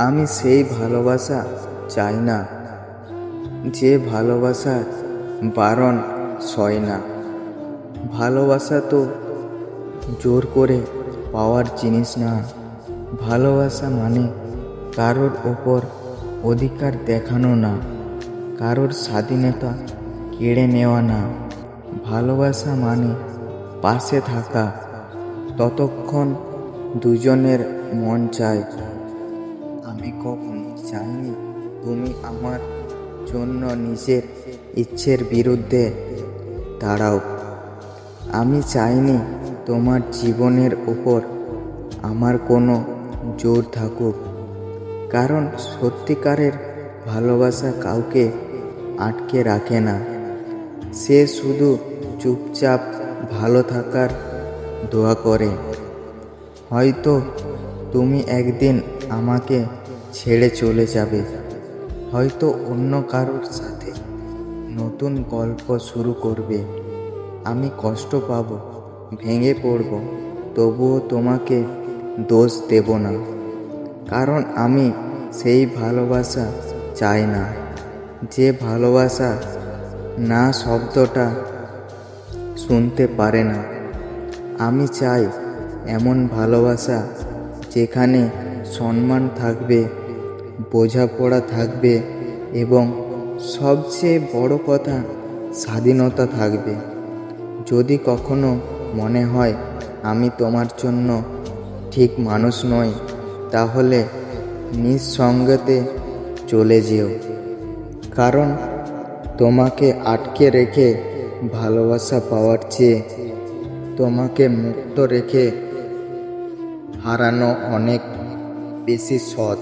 আমি সেই ভালোবাসা চাই না, যে ভালোবাসা বারণ সয় না। ভালোবাসা তো জোর করে পাওয়ার জিনিস না। ভালোবাসা মানে কারোর ওপর অধিকার দেখানো না, কারোর স্বাধীনতা কেড়ে নেওয়া না। ভালোবাসা মানে পাশে থাকা ততক্ষণ দুজনের মন চায়। আমি কখনো চাইনি তুমি আমার জন্য নিজের ইচ্ছের বিরুদ্ধে দাঁড়াও। আমি চাইনি তোমার জীবনের ওপর আমার কোনো জোর থাকুক, কারণ সত্যিকারের ভালোবাসা কাউকে আটকে রাখে না। সে শুধু চুপচাপ ভালো থাকার দোয়া করে। হয়তো তুমি একদিন আমাকে ছেড়ে চলে যাবে, হয়তো অন্য কারোর সাথে নতুন গল্প শুরু করবে। আমি কষ্ট পাব, ভেঙে পড়ব, তবুও তোমাকে দোষ দেব না, কারণ আমি সেই ভালোবাসা চাই না যে ভালোবাসা না শব্দটা শুনতে পারে না। আমি চাই এমন ভালোবাসা যেখানে সম্মান থাকবে, বোঝাপড়া থাকবে এবং সবচেয়ে বড় কথা স্বাধীনতা থাকবে। যদি কখনো মনে হয় আমি তোমার জন্য ঠিক মানুষ নই, তাহলে নিঃসঙ্গতে চলে যেও, কারণ তোমাকে আটকে রেখে ভালোবাসা পাওয়ার চেয়ে তোমাকে মুক্ত রেখে হারানো অনেক বেশি সৎ।